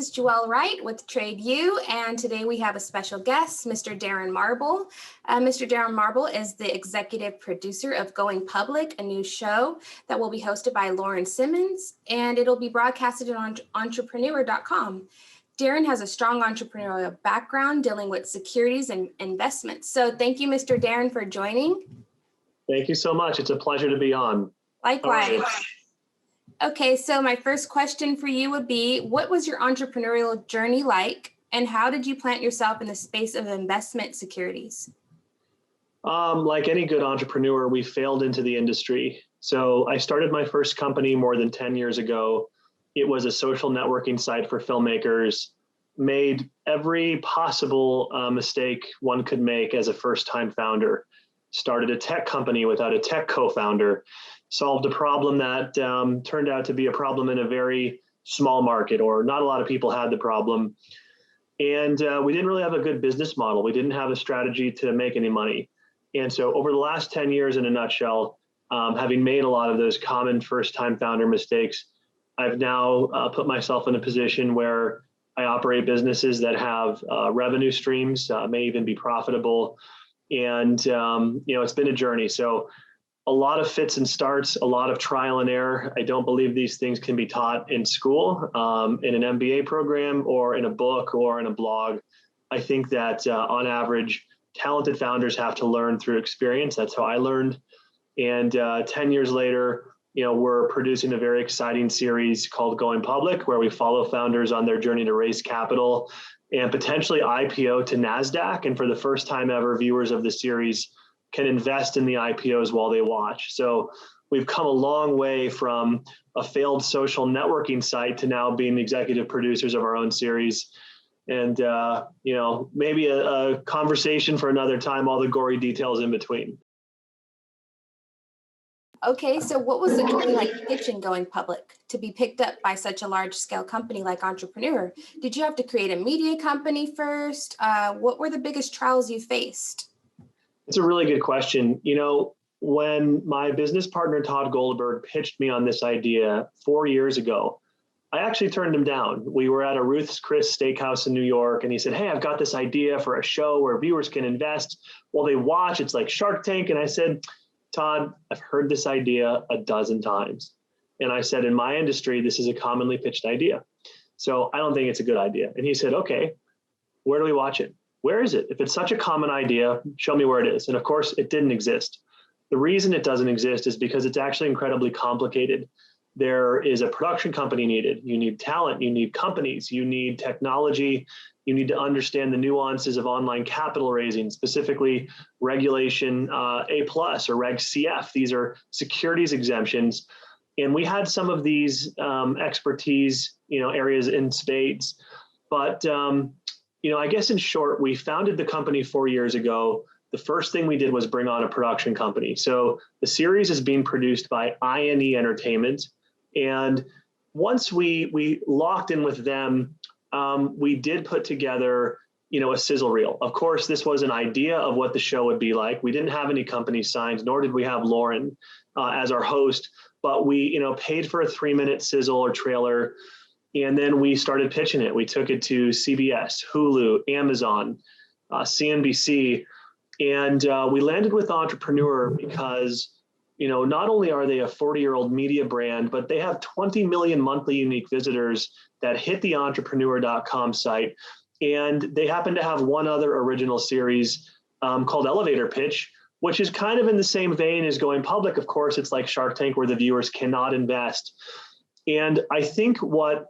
This is Joelle Wright with TradeU, and today we have a special guest, Mr. Darren Marble. Mr. Darren Marble is the executive producer of Going Public, a new show that will be hosted by Lauren Simmons, and it'll be broadcasted on entrepreneur.com. Darren has a strong entrepreneurial background dealing with securities and investments. So thank you, Mr. Darren, for joining. Thank you so much. It's a pleasure to be on. Likewise. Okay, so my first question for you would be, what was your entrepreneurial journey like, and how did you plant yourself in the space of investment securities? Like any good entrepreneur, we failed into the industry. So I started my first company more than 10 years ago. It was a social networking site for filmmakers, made every possible mistake one could make as a first-time founder. Started a tech company without a tech co-founder. Solved a problem that turned out to be a problem in a very small market, or not a lot of people had the problem. And we didn't really have a good business model. We didn't have a strategy to make any money. And so over the last 10 years, in a nutshell, having made a lot of those common first-time founder mistakes, I've now put myself in a position where I operate businesses that have revenue streams, may even be profitable. And it's been a journey. So a lot of fits and starts, a lot of trial and error. I don't believe these things can be taught in school, in an MBA program, or in a book, or in a blog. I think that on average, talented founders have to learn through experience. That's how I learned. And 10 years later, we're producing a very exciting series called Going Public, where we follow founders on their journey to raise capital and potentially IPO to NASDAQ. And for the first time ever, viewers of the series can invest in the IPOs while they watch. So we've come a long way from a failed social networking site to now being the executive producers of our own series. And, maybe a conversation for another time, all the gory details in between. Okay, so what was the journey like pitching Going Public to be picked up by such a large scale company like Entrepreneur? Did you have to create a media company first? What were the biggest trials you faced? It's a really good question. When my business partner, Todd Goldberg, pitched me on this idea 4 years ago, I actually turned him down. We were at a Ruth's Chris Steakhouse in New York, and he said, "Hey, I've got this idea for a show where viewers can invest while they watch. It's like Shark Tank." And I said, "Todd, I've heard this idea a dozen times." And I said, "In my industry, this is a commonly pitched idea. So I don't think it's a good idea." And he said, "Okay, where do we watch it? Where is it? If it's such a common idea, show me where it is." And of course, it didn't exist. The reason it doesn't exist is because it's actually incredibly complicated. There is a production company needed. You need talent, you need companies, you need technology, you need to understand the nuances of online capital raising, specifically regulation A+ or Reg CF. These are securities exemptions. And we had some of these expertise, areas in spades. But I guess in short, we founded the company 4 years ago. The first thing we did was bring on a production company. So the series is being produced by INE Entertainment. And once we locked in with them, we did put together, a sizzle reel. Of course, this was an idea of what the show would be like. We didn't have any company signed, nor did we have Lauren as our host, but we, paid for a 3-minute sizzle or trailer. And then we started pitching it. We took it to CBS, Hulu, Amazon, CNBC, and we landed with Entrepreneur because, not only are they a 40-year-old media brand, but they have 20 million monthly unique visitors that hit the entrepreneur.com site. And they happen to have one other original series called Elevator Pitch, which is kind of in the same vein as Going Public. Of course, it's like Shark Tank, where the viewers cannot invest. And I think what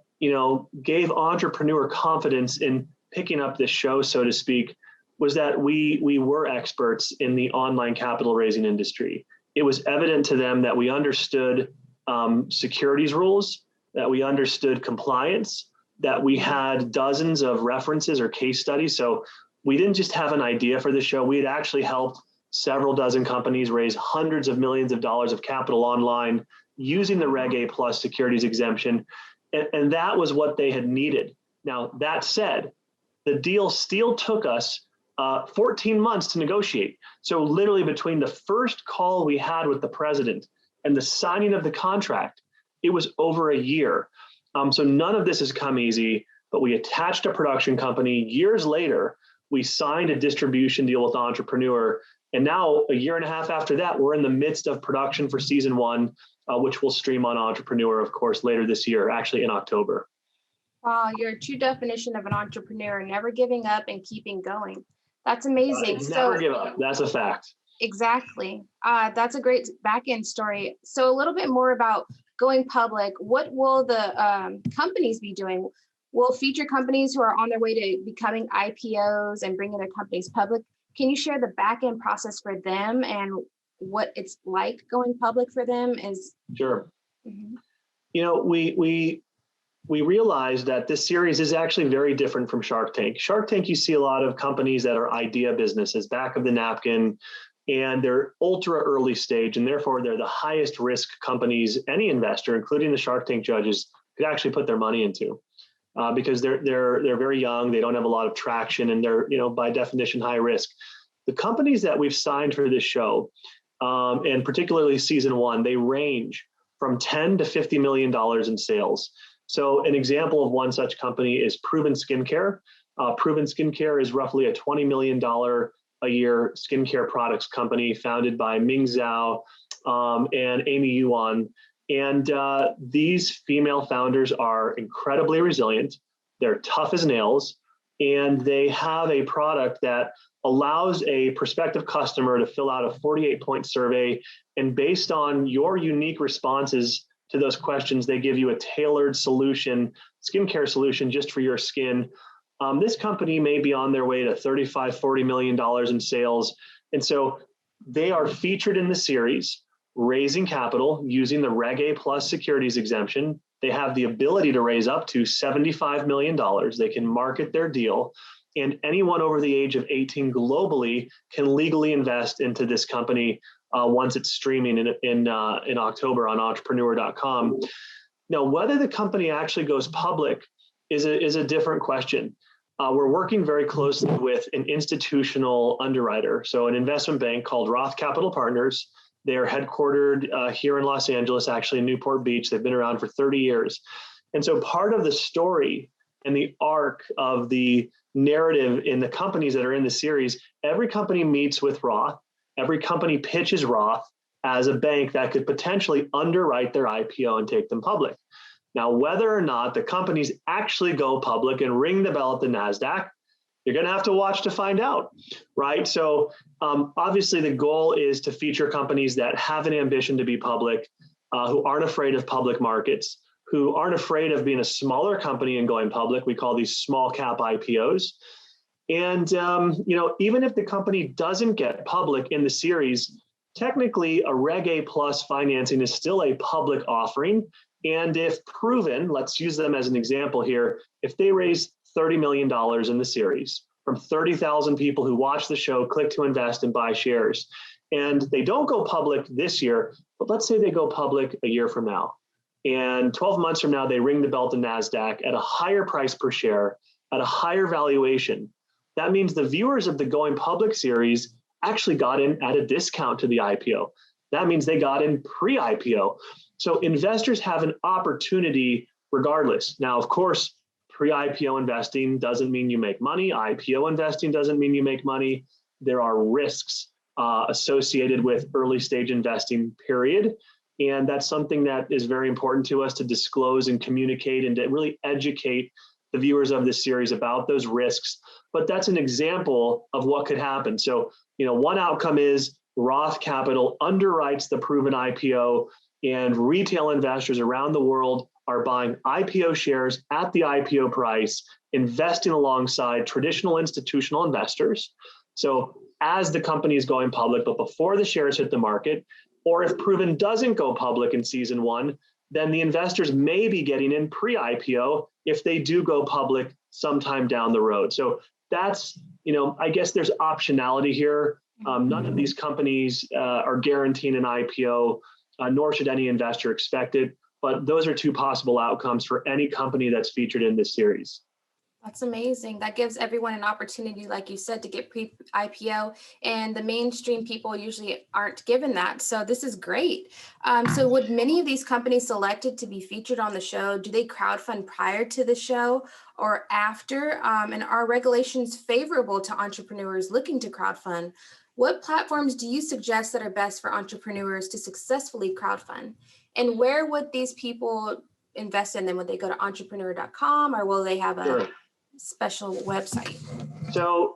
gave Entrepreneur confidence in picking up this show, so to speak, was that we were experts in the online capital raising industry. It was evident to them that we understood securities rules, that we understood compliance, that we had dozens of references or case studies. So we didn't just have an idea for the show. We had actually helped several dozen companies raise hundreds of millions of dollars of capital online using the Reg A+ securities exemption. And that was what they had needed. Now, that said, the deal still took us 14 months to negotiate. So literally between the first call we had with the president and the signing of the contract, it was over a year. So none of this has come easy. but we attached a production company. Years later, we signed a distribution deal with Entrepreneur. And now, a year and a half after that, we're in the midst of production for season 1, which will stream on Entrepreneur, of course, later this year, actually in October. Wow, you're a true definition of an entrepreneur, never giving up and keeping going. That's amazing. Never give up. That's a fact. Exactly. That's a great back end story. So a little bit more about going public. What will the companies be doing? Will feature companies who are on their way to becoming IPOs and bringing their companies public? Can you share the back end process for them and what it's like going public for them? Sure. You know, we realized that this series is actually very different from Shark Tank. Shark Tank, you see a lot of companies that are idea businesses, back of the napkin, and they're ultra early stage, and therefore they're the highest risk companies any investor, including the Shark Tank judges, could actually put their money into. Because they're very young, they don't have a lot of traction, and they're, by definition, high risk. The companies that we've signed for this show, and particularly season 1, they range from $10 to $50 million in sales. So an example of one such company is Proven Skincare. Proven Skincare is roughly a $20 million a year skincare products company founded by Ming Zhao and Amy Yuan. And these female founders are incredibly resilient. They're tough as nails, and they have a product that allows a prospective customer to fill out a 48-point survey. And based on your unique responses to those questions, they give you a tailored solution, skincare solution just for your skin. This company may be on their way to $35, $40 million in sales. And so they are featured in the series, raising capital using the Reg A plus securities exemption. They have the ability to raise up to $75 million. They can market their deal, and anyone over the age of 18 globally can legally invest into this company once it's streaming in October on entrepreneur.com. Now, whether the company actually goes public is a different question. We're working very closely with an institutional underwriter, so an investment bank called Roth Capital Partners. They are headquartered here in Los Angeles, actually in Newport Beach. They've been around for 30 years. And so part of the story and the arc of the narrative in the companies that are in the series, every company meets with Roth. Every company pitches Roth as a bank that could potentially underwrite their IPO and take them public. Now, whether or not the companies actually go public and ring the bell at the NASDAQ, you're going to have to watch to find out, right? So obviously the goal is to feature companies that have an ambition to be public, who aren't afraid of public markets, who aren't afraid of being a smaller company and going public. We call these small cap IPOs. And even if the company doesn't get public in the series, technically a Reg A plus financing is still a public offering. And if proven, let's use them as an example here, if they raise $30 million in the series from 30,000 people who watch the show, click to invest and buy shares, and they don't go public this year, but let's say they go public a year from now, and 12 months from now, they ring the bell to NASDAQ at a higher price per share, at a higher valuation. That means the viewers of the Going Public series actually got in at a discount to the IPO. That means they got in pre-IPO. So investors have an opportunity regardless. Now, of course, pre-IPO investing doesn't mean you make money. IPO investing doesn't mean you make money. There are risks associated with early stage investing, period. And that's something that is very important to us to disclose and communicate and to really educate the viewers of this series about those risks. But that's an example of what could happen. So, one outcome is Roth Capital underwrites the proven IPO, and retail investors around the world are buying IPO shares at the IPO price, investing alongside traditional institutional investors. So as the company is going public, but before the shares hit the market, or if Proven doesn't go public in season 1, then the investors may be getting in pre-IPO if they do go public sometime down the road. So that's, I guess there's optionality here. None of these companies are guaranteeing an IPO, nor should any investor expect it. But those are two possible outcomes for any company that's featured in this series. That's amazing. That gives everyone an opportunity, like you said, to get pre-IPO, and the mainstream people usually aren't given that. So this is great. So would many of these companies selected to be featured on the show, do they crowdfund prior to the show or after? And are regulations favorable to entrepreneurs looking to crowdfund? What platforms do you suggest that are best for entrepreneurs to successfully crowdfund? And where would these people invest in them? Would they go to entrepreneur.com, or will they have a Sure. special website? So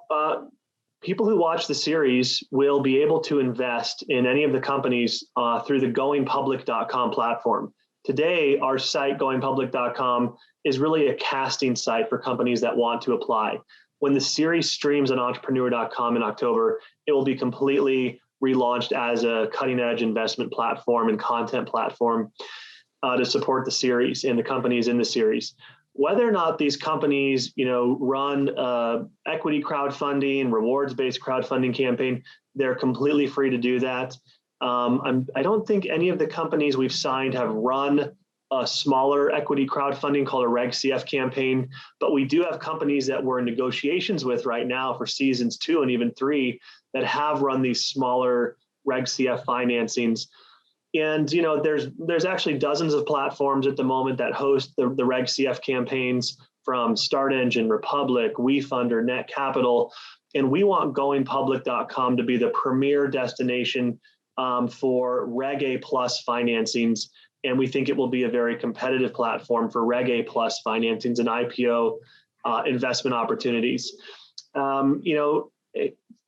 people who watch the series will be able to invest in any of the companies through the goingpublic.com platform. Today, our site, goingpublic.com, is really a casting site for companies that want to apply. When the series streams on entrepreneur.com in October, it will be completely relaunched as a cutting edge investment platform and content platform to support the series and the companies in the series. Whether or not these companies, run equity crowdfunding, rewards-based crowdfunding campaign, they're completely free to do that. I don't think any of the companies we've signed have run a smaller equity crowdfunding called a Reg CF campaign, but we do have companies that we're in negotiations with right now for seasons 2 and even 3 that have run these smaller Reg CF financings. And there's actually dozens of platforms at the moment that host the Reg CF campaigns, from Start Engine, Republic, WeFunder, Net Capital, and we want goingpublic.com to be the premier destination for Reg A plus financings, and we think it will be a very competitive platform for Reg A plus financings and IPO investment opportunities.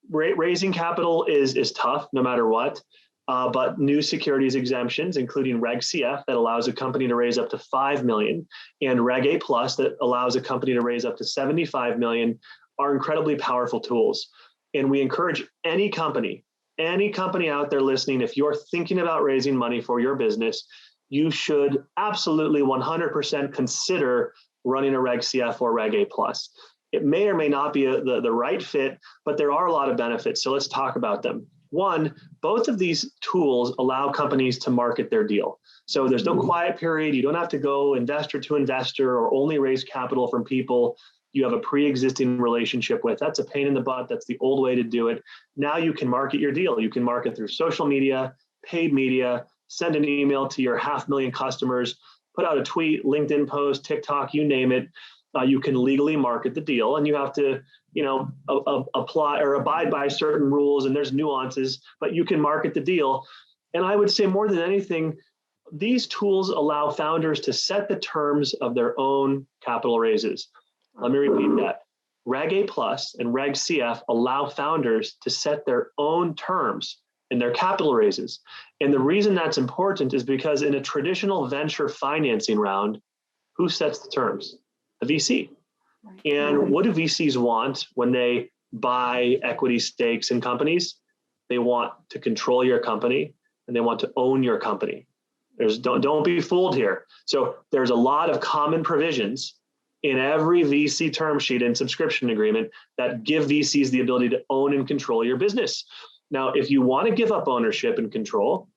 Raising capital is tough no matter what. But new securities exemptions, including Reg CF, that allows a company to raise up to 5 million, and Reg A Plus, that allows a company to raise up to 75 million, are incredibly powerful tools. And we encourage any company out there listening, if you're thinking about raising money for your business, you should absolutely 100% consider running a Reg CF or Reg A Plus. It may or may not be the right fit, but there are a lot of benefits. So let's talk about them. One, both of these tools allow companies to market their deal. So there's no quiet period. You don't have to go investor to investor or only raise capital from people you have a pre-existing relationship with. That's a pain in the butt. That's the old way to do it. Now you can market your deal. You can market through social media, paid media, send an email to your 500,000 customers, put out a tweet, LinkedIn post, TikTok, you name it. You can legally market the deal, and you have to apply or abide by certain rules, and there's nuances, but you can market the deal. And I would say more than anything, these tools allow founders to set the terms of their own capital raises. Let me repeat that. Reg A Plus and Reg CF allow founders to set their own terms in their capital raises. And the reason that's important is because in a traditional venture financing round, who sets the terms? The VC. And what do VCs want when they buy equity stakes in companies? They want to control your company, and they want to own your company. Don't be fooled here. So there's a lot of common provisions in every VC term sheet and subscription agreement that give VCs the ability to own and control your business. Now, if you want to give up ownership and control,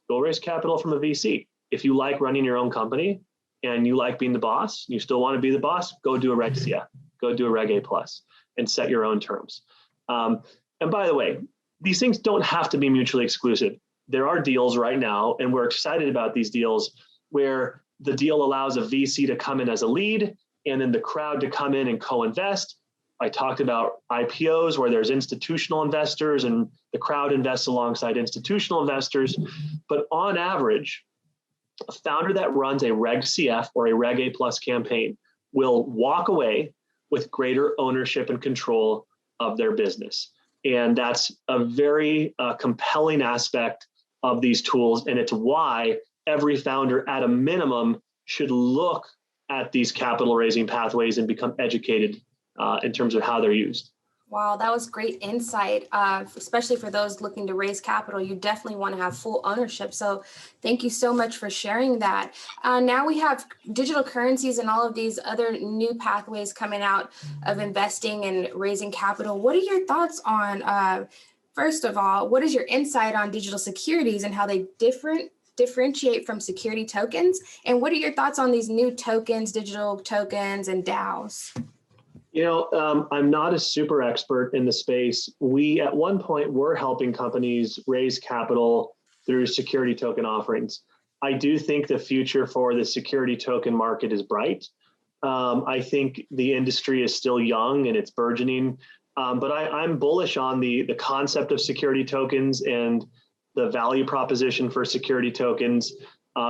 go raise capital from a VC. If you like running your own company and you like being the boss, you still want to be the boss, go do a Reg CF, go do a Reg A Plus, and set your own terms. And by the way, these things don't have to be mutually exclusive. There are deals right now, and we're excited about these deals where the deal allows a VC to come in as a lead and then the crowd to come in and co-invest. I talked about IPOs where there's institutional investors and the crowd invests alongside institutional investors. But on average, a founder that runs a Reg CF or a Reg A Plus campaign will walk away with greater ownership and control of their business. And that's a very compelling aspect of these tools. And it's why every founder at a minimum should look at these capital raising pathways and become educated in terms of how they're used. Wow, that was great insight, especially for those looking to raise capital. You definitely want to have full ownership. So thank you so much for sharing that. Now we have digital currencies and all of these other new pathways coming out of investing and raising capital. What are your thoughts on, first of all, what is your insight on digital securities and how they differentiate from security tokens? And what are your thoughts on these new tokens, digital tokens, and DAOs? I'm not a super expert in the space. We, at one point, were helping companies raise capital through security token offerings. I do think the future for the security token market is bright. I think the industry is still young and it's burgeoning, but I'm bullish on the concept of security tokens and the value proposition for security tokens.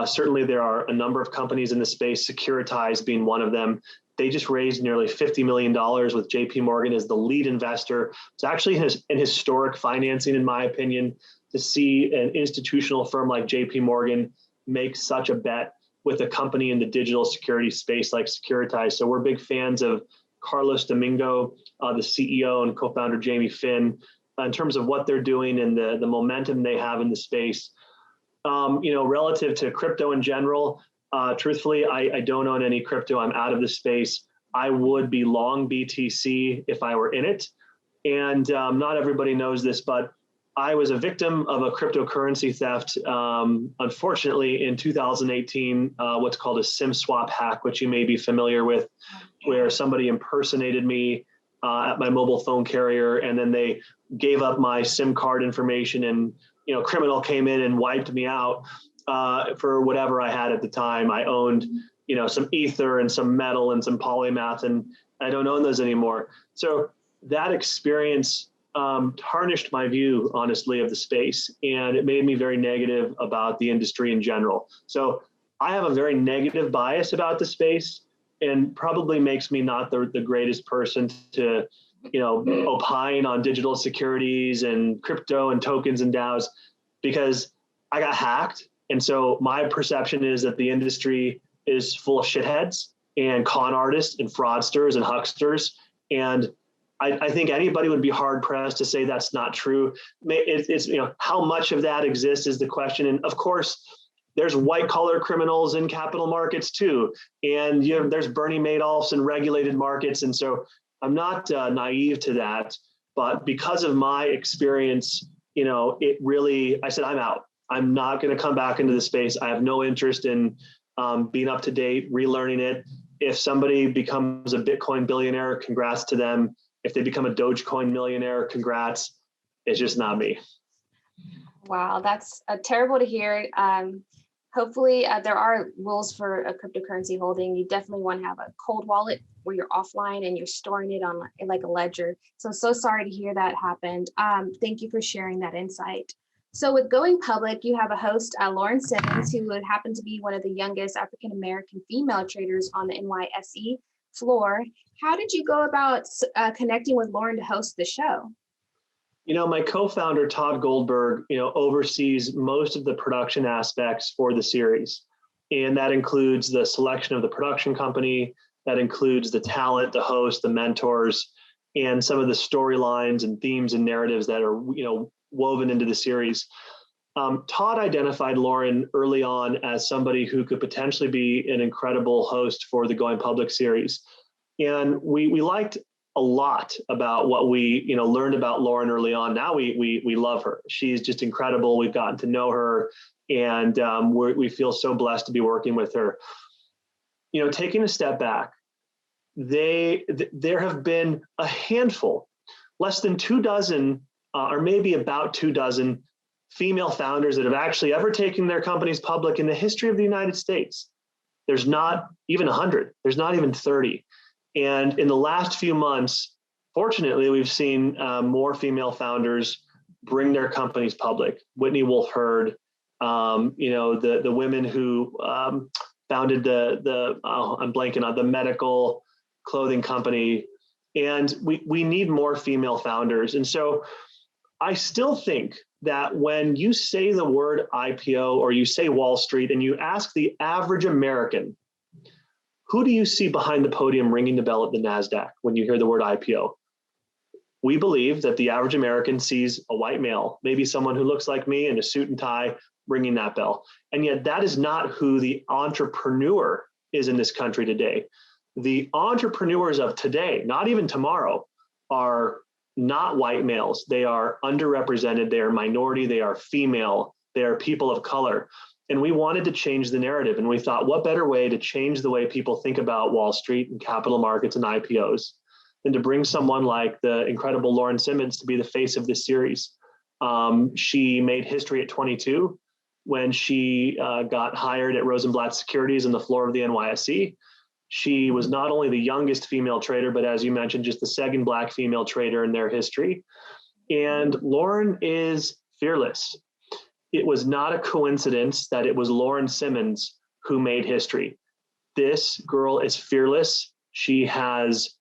Certainly, there are a number of companies in the space, Securitize being one of them. They just raised nearly $50 million with JP Morgan as the lead investor. It's actually an historic financing, in my opinion, to see an institutional firm like JP Morgan make such a bet with a company in the digital security space like Securitize. So we're big fans of Carlos Domingo, the CEO and co-founder Jamie Finn, in terms of what they're doing and the momentum they have in the space. Relative to crypto in general, truthfully, I don't own any crypto. I'm out of the space. I would be long BTC if I were in it. And not everybody knows this, but I was a victim of a cryptocurrency theft, unfortunately, in 2018, what's called a SIM swap hack, which you may be familiar with, where somebody impersonated me at my mobile phone carrier, and then they gave up my SIM card information, and criminal came in and wiped me out for whatever I had at the time. I owned, some ether and some metal and some polymath, and I don't own those anymore. So that experience tarnished my view, honestly, of the space, and it made me very negative about the industry in general. So I have a very negative bias about the space, and probably makes me not the greatest person to, opine on digital securities and crypto and tokens and DAOs, because I got hacked. And so my perception is that the industry is full of shitheads and con artists and fraudsters and hucksters. And I think anybody would be hard pressed to say that's not true. It's how much of that exists is the question. And of course, there's white collar criminals in capital markets too. And there's Bernie Madoffs in regulated markets. And so I'm not naive to that, but because of my experience, I said, I'm out. I'm not going to come back into the space. I have no interest in being up to date, relearning it. If somebody becomes a Bitcoin billionaire, congrats to them. If they become a Dogecoin millionaire, congrats. It's just not me. Wow, that's terrible to hear. Hopefully there are rules for a cryptocurrency holding. You definitely want to have a cold wallet where you're offline and you're storing it on like a ledger. So sorry to hear that happened. Thank you for sharing that insight. So with going public, you have a host, Lauren Simmons, who would happen to be one of the youngest African-American female traders on the NYSE floor. How did you go about connecting with Lauren to host the show? My co-founder, Todd Goldberg, oversees most of the production aspects for the series. And that includes the selection of the production company, that includes the talent, the host, the mentors, and some of the storylines and themes and narratives that are, woven into the series. Todd identified Lauren early on as somebody who could potentially be an incredible host for the Going Public series. And we liked a lot about what we learned about Lauren early on. Now we love her. She's just incredible. We've gotten to know her, and we feel so blessed to be working with her. Taking a step back, there have been a handful, less than 24, or maybe about 24 female founders that have actually ever taken their companies public in the history of the United States. There's not even 100. There's not even 30. And in the last few months, fortunately, we've seen more female founders bring their companies public. Whitney Wolfe Herd, the women who founded I'm blanking on the medical clothing company. And we need more female founders. And so I still think that when you say the word IPO or you say Wall Street and you ask the average American, who do you see behind the podium ringing the bell at the NASDAQ when you hear the word IPO? We believe that the average American sees a white male, maybe someone who looks like me in a suit and tie, ringing that bell. And yet that is not who the entrepreneur is in this country today. The entrepreneurs of today, not even tomorrow, are not white males. They are underrepresented. They are minority. They are female. They are people of color. And we wanted to change the narrative. And we thought, what better way to change the way people think about Wall Street and capital markets and IPOs than to bring someone like the incredible Lauren Simmons to be the face of this series. She made history at 22 when she got hired at Rosenblatt Securities on the floor of the NYSE. She was not only the youngest female trader, but as you mentioned, just the second Black female trader in their history. And Lauren is fearless. It was not a coincidence that it was Lauren Simmons who made history. This girl is fearless. She has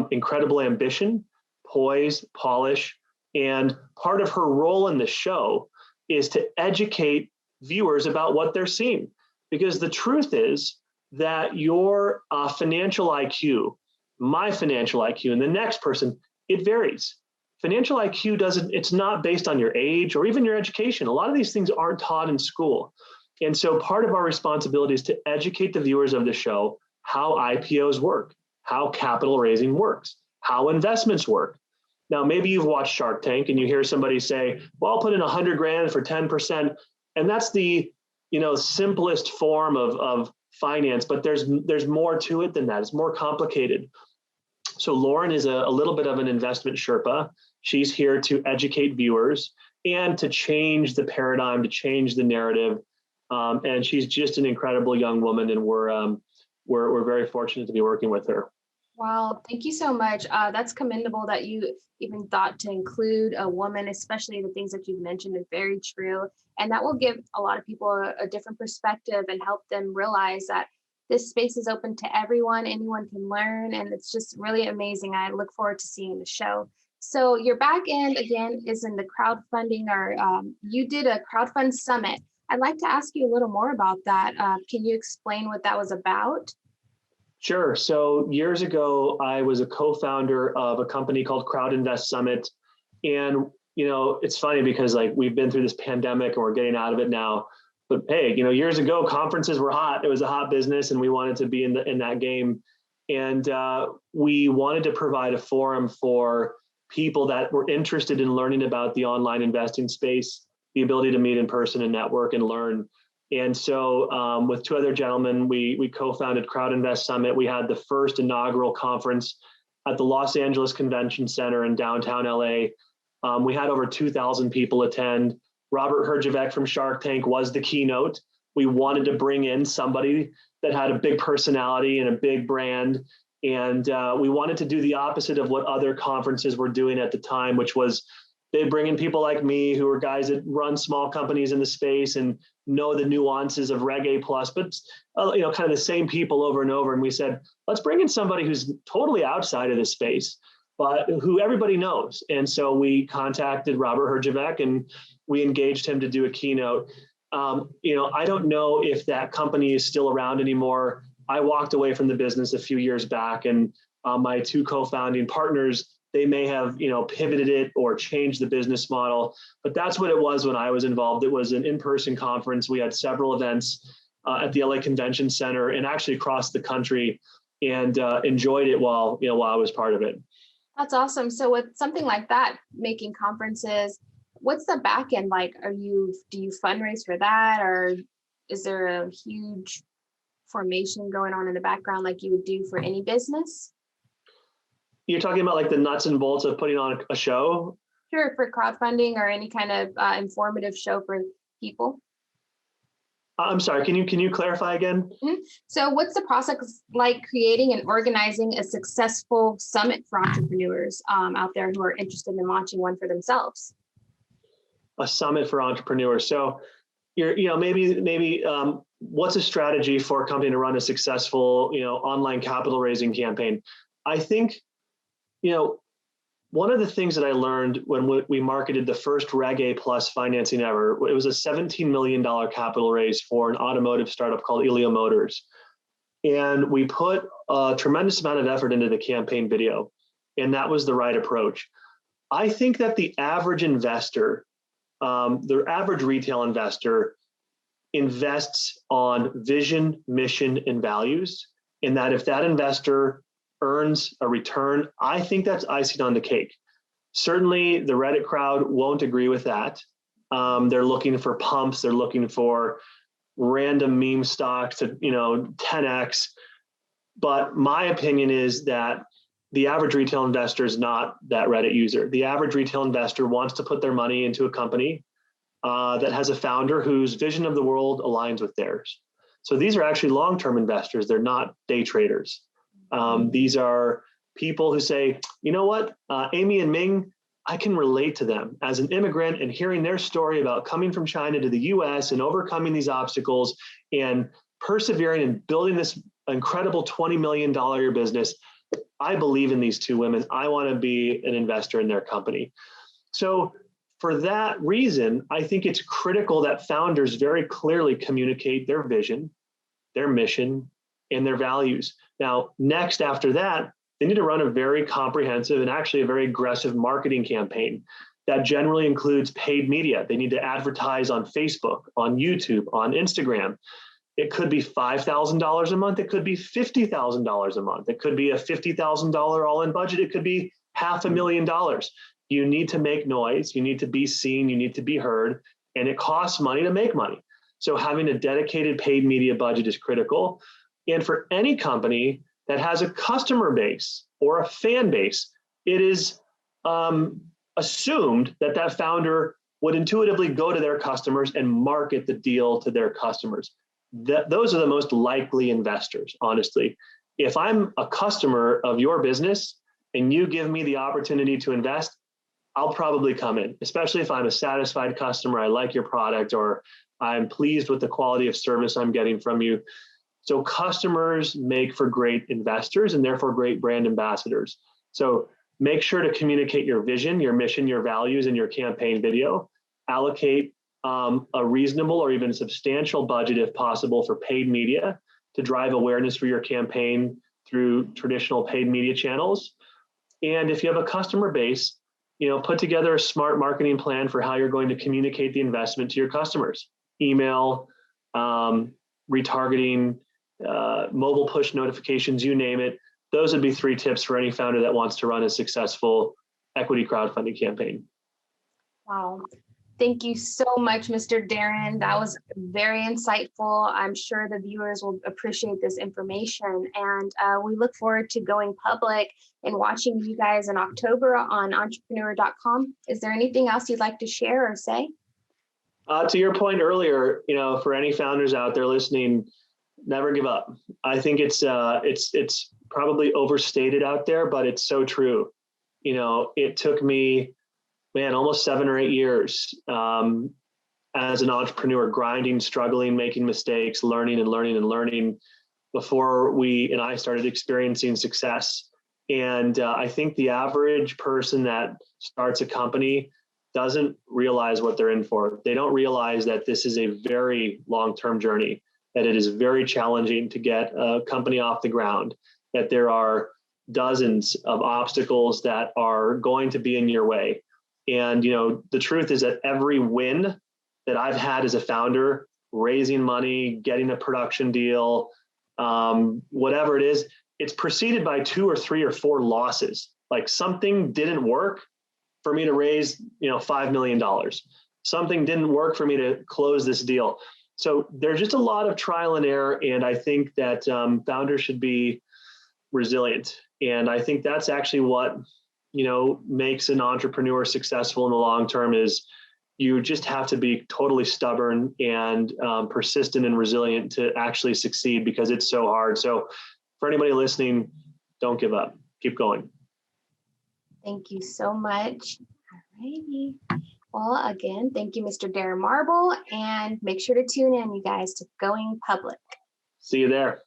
incredible ambition, poise, polish, and part of her role in the show is to educate viewers about what they're seeing. Because the truth is that your financial IQ, my financial IQ, and the next person, it varies. Financial IQ it's not based on your age or even your education. A lot of these things aren't taught in school. And so part of our responsibility is to educate the viewers of the show how IPOs work, how capital raising works, how investments work. Now, maybe you've watched Shark Tank and you hear somebody say, well, I'll put in 100 grand for 10%. And that's the simplest form of finance, but there's more to it than that. It's more complicated. So Lauren is a little bit of an investment Sherpa. She's here to educate viewers and to change the paradigm, to change the narrative. And she's just an incredible young woman, and we're very fortunate to be working with her. Wow, thank you so much. That's commendable that you even thought to include a woman, especially the things that you've mentioned is very true. And that will give a lot of people a different perspective and help them realize that this space is open to everyone, anyone can learn, and it's just really amazing. I look forward to seeing the show. So your back end, again, is in the crowdfunding, or you did a Crowdfund Summit. I'd like to ask you a little more about that. Can you explain what that was about? Sure. So years ago, I was a co-founder of a company called Crowdfund Summit. And, it's funny because we've been through this pandemic and we're getting out of it now. But hey, years ago, conferences were hot. It was a hot business and we wanted to be in that game. And we wanted to provide a forum for people that were interested in learning about the online investing space, the ability to meet in person and network and learn. And so with two other gentlemen, we co-founded Crowdfund Summit. We had the first inaugural conference at the Los Angeles Convention Center in downtown LA. We had over 2,000 people attend. Robert Herjavec from Shark Tank was the keynote. We wanted to bring in somebody that had a big personality and a big brand. And we wanted to do the opposite of what other conferences were doing at the time, which was they bring in people like me who are guys that run small companies in the space and know the nuances of Reg A+, but kind of the same people over and over. And we said, let's bring in somebody who's totally outside of this space, but who everybody knows. And so we contacted Robert Herjavec and we engaged him to do a keynote. I don't know if that company is still around anymore. I walked away from the business a few years back, and my two co-founding partners, they may have, pivoted it or changed the business model, but that's what it was when I was involved. It was an in-person conference. We had several events at the LA Convention Center and actually across the country, and enjoyed it while I was part of it. That's awesome. So with something like that, making conferences, what's the back end like? Do you fundraise for that, or is there a huge formation going on in the background like you would do for any business? You're talking about the nuts and bolts of putting on a show? Sure, for crowdfunding or any kind of informative show for people. I'm sorry, can you clarify again? Mm-hmm. So what's the process like creating and organizing a successful summit for entrepreneurs out there who are interested in launching one for themselves? A summit for entrepreneurs. So maybe what's a strategy for a company to run a successful, online capital raising campaign? I think, one of the things that I learned when we marketed the first Reg A+ financing ever, it was a $17 million capital raise for an automotive startup called Elio Motors. And we put a tremendous amount of effort into the campaign video, and that was the right approach. I think that the average investor, the average retail investor, invests on vision, mission, and values, and that if that investor earns a return, I think that's icing on the cake. Certainly, the Reddit crowd won't agree with that. They're looking for pumps. They're looking for random meme stocks to 10x. But my opinion is that the average retail investor is not that Reddit user. The average retail investor wants to put their money into a company that has a founder whose vision of the world aligns with theirs. So these are actually long-term investors. They're not day traders. These are people who say, you know what, Amy and Ming, I can relate to them as an immigrant and hearing their story about coming from China to the US and overcoming these obstacles and persevering and building this incredible $20 million business. I believe in these two women. I want to be an investor in their company. So for that reason, I think it's critical that founders very clearly communicate their vision, their mission, and their values. Now, next after that, they need to run a very comprehensive and actually a very aggressive marketing campaign that generally includes paid media. They need to advertise on Facebook, on YouTube, on Instagram. It could be $5,000 a month. It could be $50,000 a month. It could be a $50,000 all-in budget. It could be $500,000. You need to make noise. You need to be seen. You need to be heard. And it costs money to make money. So having a dedicated paid media budget is critical. And for any company that has a customer base or a fan base, it is assumed that that founder would intuitively go to their customers and market the deal to their customers. Those are the most likely investors, honestly. If I'm a customer of your business and you give me the opportunity to invest, I'll probably come in, especially if I'm a satisfied customer, I like your product, or I'm pleased with the quality of service I'm getting from you. So customers make for great investors and therefore great brand ambassadors. So make sure to communicate your vision, your mission, your values in your campaign video. Allocate a reasonable or even substantial budget, if possible, for paid media to drive awareness for your campaign through traditional paid media channels. And if you have a customer base, put together a smart marketing plan for how you're going to communicate the investment to your customers. Email, retargeting, mobile push notifications, you name it. Those would be 3 tips for any founder that wants to run a successful equity crowdfunding campaign. Wow. Thank you so much, Mr. Darren. That was very insightful. I'm sure the viewers will appreciate this information. And we look forward to going public and watching you guys in October on entrepreneur.com. Is there anything else you'd like to share or say? To your point earlier, for any founders out there listening, never give up. I think it's probably overstated out there, but it's so true. It took me, almost 7 or 8 years as an entrepreneur, grinding, struggling, making mistakes, learning before we and I started experiencing success. And I think the average person that starts a company doesn't realize what they're in for. They don't realize that this is a very long-term journey, that it is very challenging to get a company off the ground, that there are dozens of obstacles that are going to be in your way. And, the truth is that every win that I've had as a founder, raising money, getting a production deal, whatever it is, it's preceded by 2 or 3 or 4 losses. Like something didn't work for me to raise, $5 million. Something didn't work for me to close this deal. So there's just a lot of trial and error. And I think that founders should be resilient. And I think that's actually what makes an entrepreneur successful in the long term is you just have to be totally stubborn and persistent and resilient to actually succeed because it's so hard. So for anybody listening, don't give up. Keep going. Thank you so much. All righty. Well, again, thank you, Mr. Darren Marble, and make sure to tune in, you guys, to Going Public. See you there.